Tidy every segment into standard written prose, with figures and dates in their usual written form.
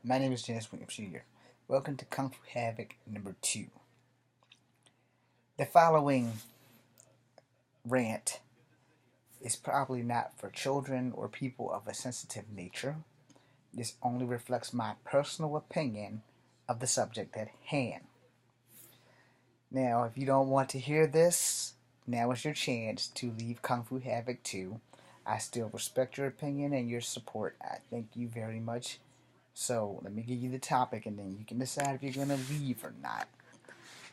My name is Janice Williams Jr. Welcome to Kung Fu Havoc number 2. The following rant is probably not for children or people of a sensitive nature. This only reflects my personal opinion of the subject at hand. Now, if you don't want to hear this, now is your chance to leave Kung Fu Havoc 2. I still respect your opinion and your support. I thank you very much. So, let me give you the topic and then you can decide if you're going to leave or not.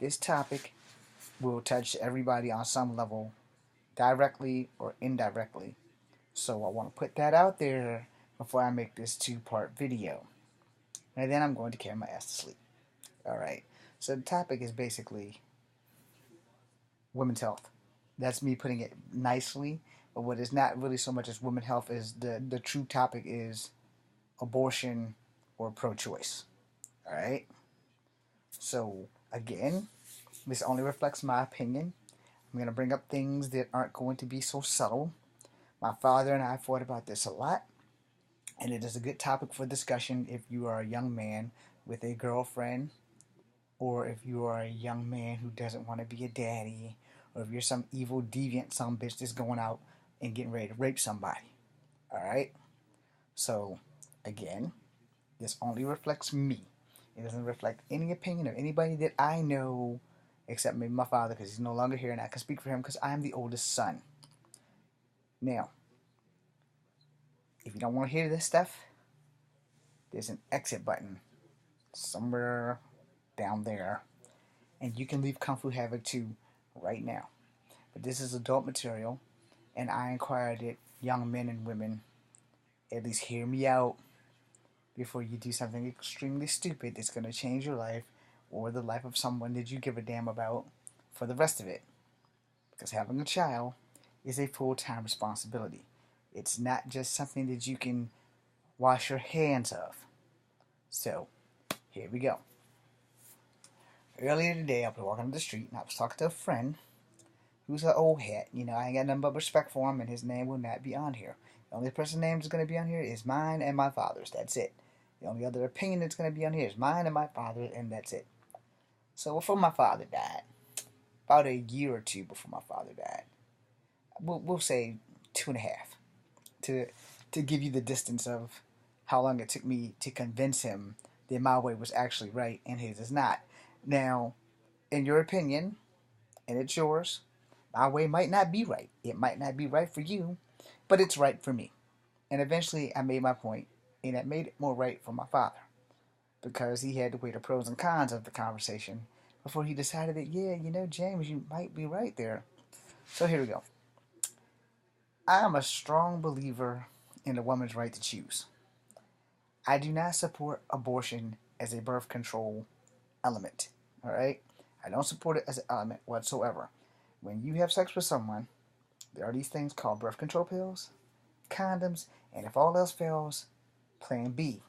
This topic will touch everybody on some level, directly or indirectly. So I want to put that out there before I make this two-part video. And then I'm going to carry my ass to sleep. Alright, so the topic is basically women's health. That's me putting it nicely, but what is not really so much as women's health is the true topic is abortion or pro-choice. Alright, so again, this only reflects my opinion. I'm going to bring up things that aren't going to be so subtle. My father and I fought about this a lot, and it is a good topic for discussion if you are a young man with a girlfriend, or if you are a young man who doesn't want to be a daddy, or if you're some evil deviant some bitch that's going out and getting ready to rape somebody. Alright? So, again, this only reflects me. It doesn't reflect any opinion of anybody that I know except maybe my father, because he's no longer here and I can speak for him because I'm the oldest son. Now, if you don't want to hear this stuff, there's an exit button somewhere down there, and you can leave Kung Fu Havoc 2 right now. But this is adult material, and I inquire that young men and women at least hear me out before you do something extremely stupid that's going to change your life or the life of someone that you give a damn about for the rest of it. Because having a child is a full-time responsibility. It's not just something that you can wash your hands of. So, here we go. Earlier today, I was walking up the street and I was talking to a friend who's an old hat. You know, I ain't got nothing but respect for him, and his name will not be on here. The only person's name that's going to be on here is mine and my father's. That's it. The only other opinion that's going to be on here is mine and my father's, and that's it. So before my father died, about a year or two before my father died, we'll say 2.5, to give you the distance of how long it took me to convince him that my way was actually right and his is not. Now, in your opinion, and it's yours, my way might not be right. It might not be right for you, but it's right for me. And eventually I made my point, and it made it more right for my father, because he had to weigh the pros and cons of the conversation before he decided that, yeah, you know, James, you might be right there. So here we go. I am a strong believer in a woman's right to choose. I do not support abortion as a birth control element. Alright? I don't support it as an element whatsoever. When you have sex with someone, there are these things called birth control pills, condoms, and if all else fails, plan B.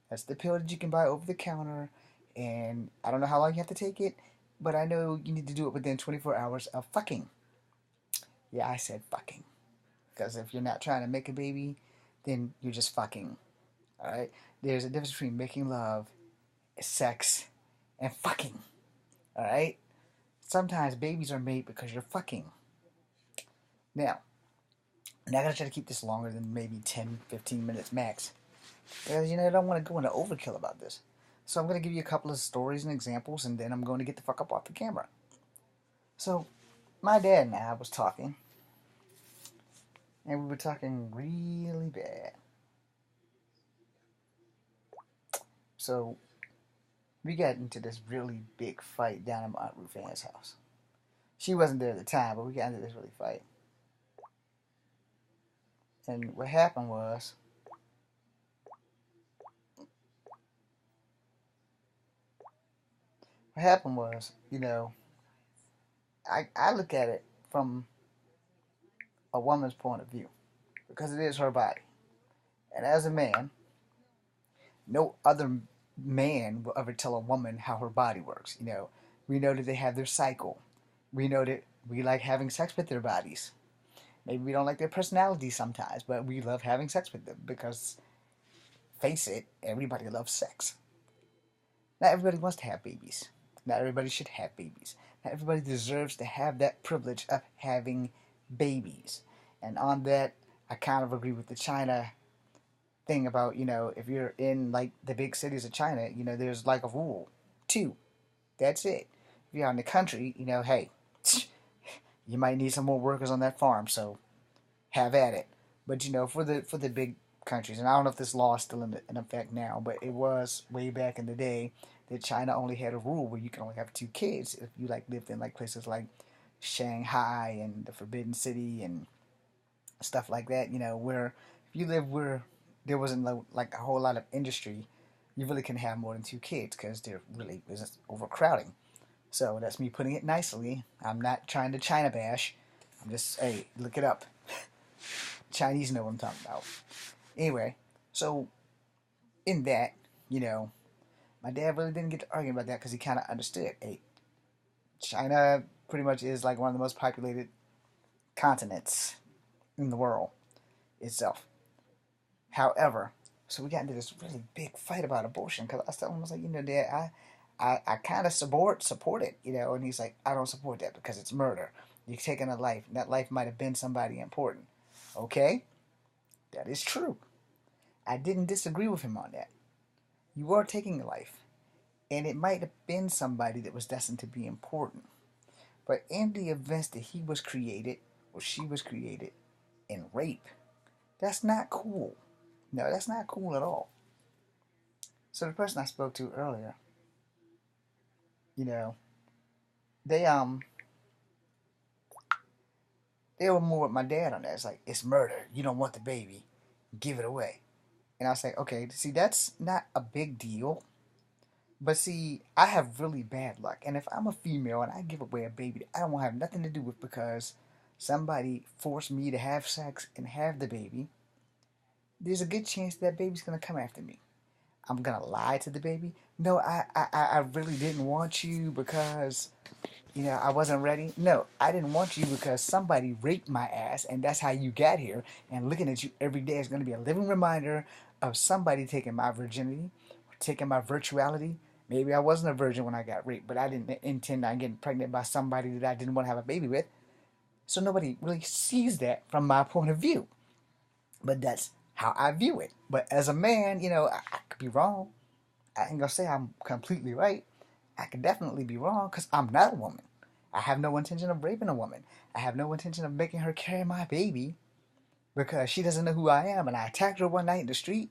That's the pill that you can buy over the counter, and I don't know how long you have to take it, but I know you need to do it within 24 hours of fucking. Yeah, I said fucking. Because if you're not trying to make a baby, then you're just fucking. Alright? There's a difference between making love, sex, and fucking. Alright? Sometimes babies are made because you're fucking. Now, I'm not going to try to keep this longer than maybe 10, 15 minutes max. Because, you know, I don't want to go into overkill about this. So I'm going to give you a couple of stories and examples, and then I'm going to get the fuck up off the camera. So, my dad and I was talking, and we were talking really bad. So, we got into this really big fight down at my Aunt Ruth Ann's house. She wasn't there at the time, but we got into this really fight. And what happened was, you know, I look at it from a woman's point of view, because it is her body. And as a man, no other man will ever tell a woman how her body works. You know, we know that they have their cycle. We know that we like having sex with their bodies. Maybe we don't like their personality sometimes, but we love having sex with them because face it, everybody loves sex. Not everybody wants to have babies. Not everybody should have babies. Not everybody deserves to have that privilege of having babies. And on that, I kind of agree with the China thing about, if you're in like the big cities of China, there's like a rule. Two. That's it. If you're out in the country, hey, you might need some more workers on that farm, so have at it. But for the big countries, and I don't know if this law is still in effect now, but it was way back in the day that China only had a rule where you can only have two kids if you like lived in like places like Shanghai and the Forbidden City and stuff like that. Where if you live where there wasn't like a whole lot of industry, you really can have more than two kids because there really is overcrowding. So that's me putting it nicely. I'm not trying to China bash. I'm just, hey, look it up. Chinese know what I'm talking about. Anyway, so in that, my dad really didn't get to argue about that because he kind of understood. Hey, China pretty much is like one of the most populated continents in the world itself. However, so we got into this really big fight about abortion because I was telling him, I was like, Dad, I kind of support it, and he's like, I don't support that because it's murder. You're taking a life, and that life might have been somebody important. Okay, that is true. I didn't disagree with him on that. You are taking a life, and it might have been somebody that was destined to be important. But in the events that he was created or she was created in rape, that's not cool. No, that's not cool at all. So the person I spoke to earlier, you know, they they were more with my dad on that. It's like, it's murder. You don't want the baby. Give it away. And I was like, okay, see, that's not a big deal. But see, I have really bad luck. And if I'm a female and I give away a baby that I don't want to have nothing to do with because somebody forced me to have sex and have the baby, there's a good chance that baby's going to come after me. I'm going to lie to the baby. No, I really didn't want you because I wasn't ready. No, I didn't want you because somebody raped my ass, and that's how you got here. And looking at you every day is going to be a living reminder of somebody taking my virginity, taking my virtuality. Maybe I wasn't a virgin when I got raped, but I didn't intend on getting pregnant by somebody that I didn't want to have a baby with. So nobody really sees that from my point of view. But that's how I view it. But as a man, I could be wrong. I ain't gonna say I'm completely right. I could definitely be wrong because I'm not a woman. I have no intention of raping a woman. I have no intention of making her carry my baby because she doesn't know who I am. And I attacked her one night in the street,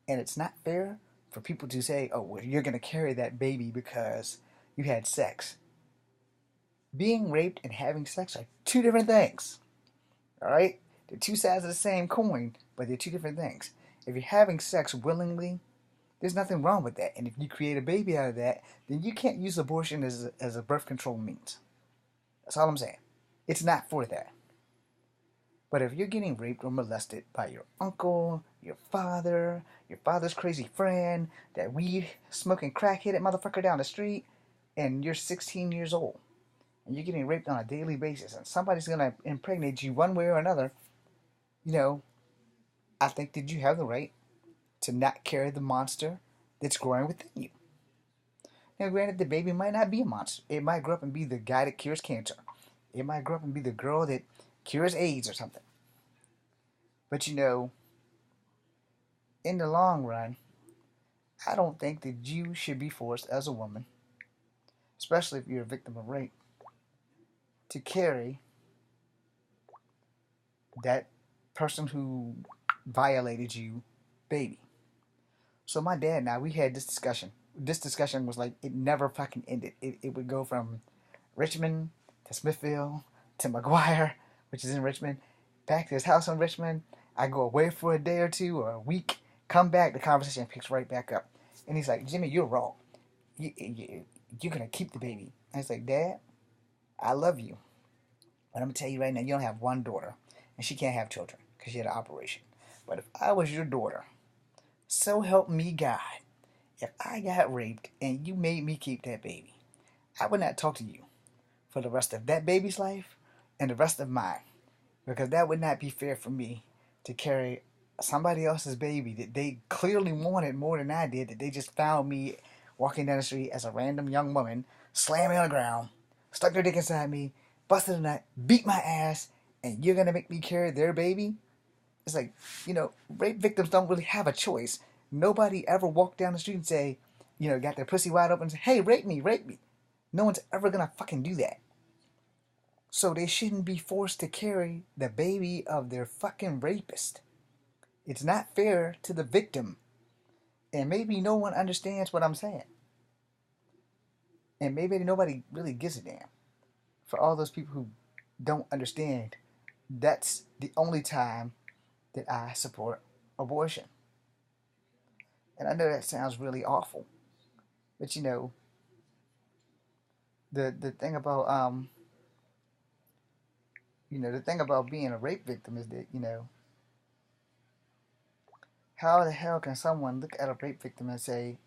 and it's not fair for people to say, oh, well, you're going to carry that baby because you had sex. Being raped and having sex are two different things. All right? They're two sides of the same coin, but they're two different things. If you're having sex willingly, there's nothing wrong with that. And if you create a baby out of that, then you can't use abortion as a birth control means. That's all I'm saying. It's not for that. But if you're getting raped or molested by your uncle, your father's crazy friend, that weed smoking crackheaded motherfucker down the street, and you're 16 years old, and you're getting raped on a daily basis, and somebody's gonna impregnate you one way or another, I think that you have the right to not carry the monster that's growing within you. Now, granted, the baby might not be a monster. It might grow up and be the guy that cures cancer. It might grow up and be the girl that cures AIDS or something. But in the long run, I don't think that you should be forced as a woman, especially if you're a victim of rape, to carry that person who violated you baby. So my dad and I, we had this discussion. This discussion was like, it never fucking ended. It would go from Richmond to Smithville to McGuire, which is in Richmond, back to his house in Richmond. I go away for a day or two or a week, come back, the conversation picks right back up. And he's like, Jimmy, you're wrong. You're going to keep the baby. And it's like, Dad, I love you. But I'm going to tell you right now, you don't have one daughter. And she can't have children because she had an operation. But if I was your daughter, so help me God, if I got raped and you made me keep that baby, I would not talk to you for the rest of that baby's life and the rest of mine. Because that would not be fair for me to carry somebody else's baby that they clearly wanted more than I did, that they just found me walking down the street as a random young woman, slamming on the ground, stuck their dick inside me, busted a nut, beat my ass, and you're gonna make me carry their baby? It's like, rape victims don't really have a choice. Nobody ever walked down the street and say, got their pussy wide open and say, hey, rape me, rape me. No one's ever gonna fucking do that. So they shouldn't be forced to carry the baby of their fucking rapist. It's not fair to the victim. And maybe no one understands what I'm saying. And maybe nobody really gives a damn. For all those people who don't understand, that's the only time that I support abortion. And I know that sounds really awful. But the thing about the thing about being a rape victim is that, how the hell can someone look at a rape victim and say,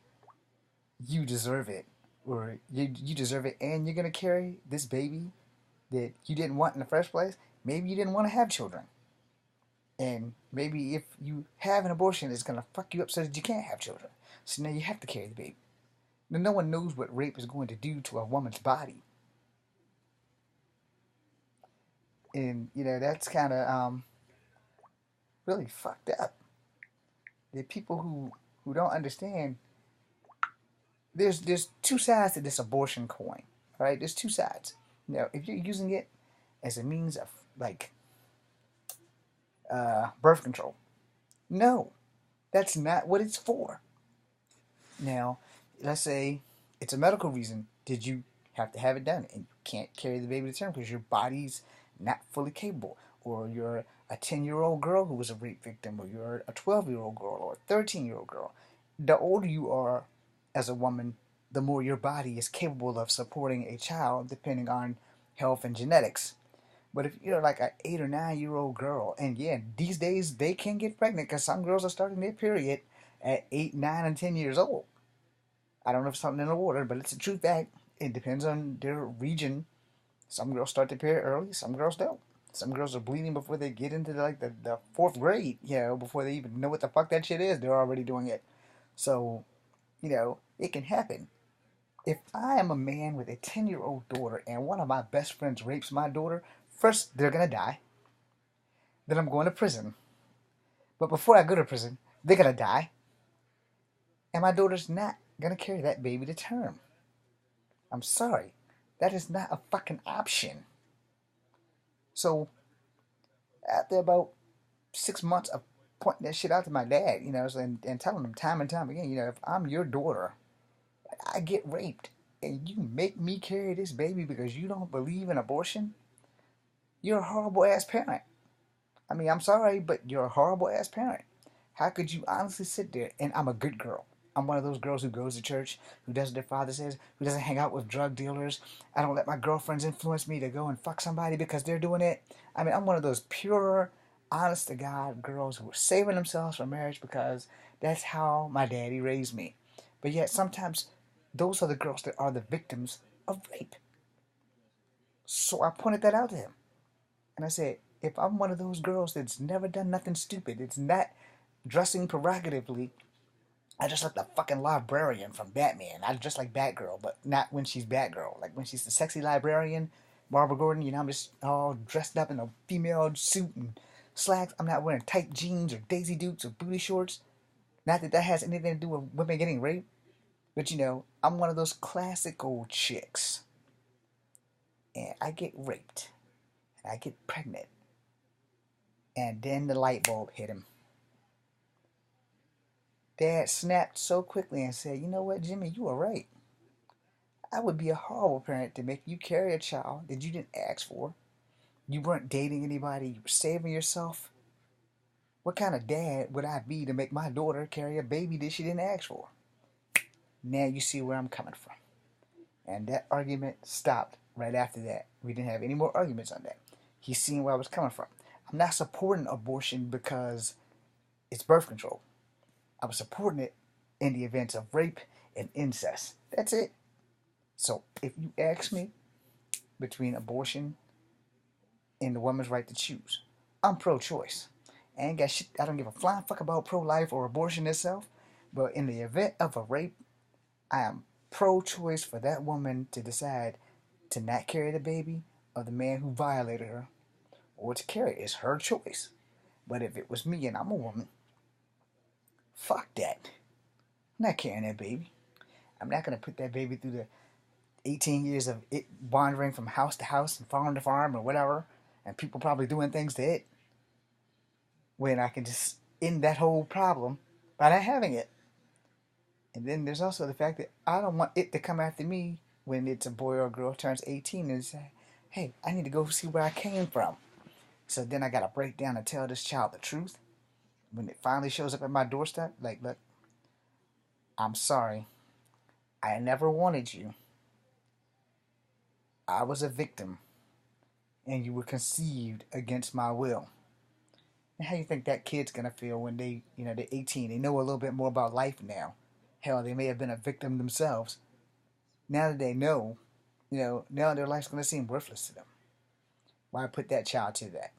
you deserve it, or you deserve it, and you're gonna carry this baby that you didn't want in the first place? Maybe you didn't want to have children, and maybe if you have an abortion, it's gonna fuck you up so that you can't have children. So now you have to carry the baby. Now, no one knows what rape is going to do to a woman's body, and that's kind of really fucked up. The people who don't understand, there's two sides to this abortion coin, right? There's two sides. If you're using it as a means of like birth control, no, that's not what it's for. Now, let's say it's a medical reason. Did you have to have it done and you can't carry the baby to term because your body's not fully capable, or you're a 10-year-old girl who was a rape victim, or you're a 12-year-old girl or a 13-year-old girl? The older you are as a woman, the more your body is capable of supporting a child, depending on health and genetics. But if you're like an 8 or 9-year-old girl, and yeah, these days they can get pregnant because some girls are starting their period at 8, 9, and 10 years old. I don't know if it's something in the water, but it's a true fact. It depends on their region. Some girls start their period early, some girls don't. Some girls are bleeding before they get into the fourth grade, before they even know what the fuck that shit is. They're already doing it. So, it can happen. If I am a man with a 10-year-old daughter and one of my best friends rapes my daughter, first, they're going to die. Then I'm going to prison. But before I go to prison, they're going to die. And my daughter's not going to carry that baby to term. I'm sorry. That is not a fucking option. So, after about 6 months of pointing that shit out to my dad, and telling him time and time again, if I'm your daughter, I get raped, and you make me carry this baby because you don't believe in abortion, you're a horrible ass parent. I mean, I'm sorry, but you're a horrible ass parent. How could you honestly sit there? And I'm a good girl. I'm one of those girls who goes to church, who does what their father says, who doesn't hang out with drug dealers. I don't let my girlfriends influence me to go and fuck somebody because they're doing it. I mean, I'm one of those pure, honest to God girls who are saving themselves for marriage because that's how my daddy raised me. But yet sometimes those are the girls that are the victims of rape. So I pointed that out to him. And I said, if I'm one of those girls that's never done nothing stupid, it's not dressing provocatively, I dress like the fucking librarian from Batman. I dress like Batgirl, but not when she's Batgirl. Like when she's the sexy librarian, Barbara Gordon, I'm just all dressed up in a female suit and slacks. I'm not wearing tight jeans or Daisy Dukes or booty shorts. Not that that has anything to do with women getting raped. But I'm one of those classic old chicks. And I get raped. And I get pregnant. And then the light bulb hit him. Dad snapped so quickly and said, you know what, Jimmy, you are right. I would be a horrible parent to make you carry a child that you didn't ask for. You weren't dating anybody. You were saving yourself. What kind of dad would I be to make my daughter carry a baby that she didn't ask for? Now you see where I'm coming from. And that argument stopped right after that. We didn't have any more arguments on that. He's seen where I was coming from. I'm not supporting abortion because it's birth control. I was supporting it in the events of rape and incest. That's it. So if you ask me between abortion and the woman's right to choose, I'm pro-choice. I ain't got shit. I don't give a flying fuck about pro-life or abortion itself. But in the event of a rape, I am pro-choice for that woman to decide to not carry the baby of the man who violated her, or to carry it. It's her choice. But if it was me and I'm a woman, fuck that. I'm not carrying that baby. I'm not gonna put that baby through the 18 years of it wandering from house to house and farm to farm or whatever, and people probably doing things to it, when I can just end that whole problem by not having it. And then there's also the fact that I don't want it to come after me when it's a boy or a girl turns 18 and say, hey, I need to go see where I came from. So then I gotta break down and tell this child the truth when it finally shows up at my doorstep. Like, look, I'm sorry. I never wanted you. I was a victim, and you were conceived against my will. And how you think that kid's gonna feel when they're 18? They know a little bit more about life now. Hell, they may have been a victim themselves. Now that they know, now their life's gonna seem worthless to them. Why put that child to that?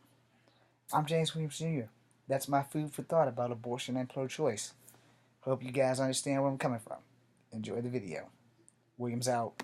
I'm James Williams Jr. That's my food for thought about abortion and pro-choice. Hope you guys understand where I'm coming from. Enjoy the video. Williams out.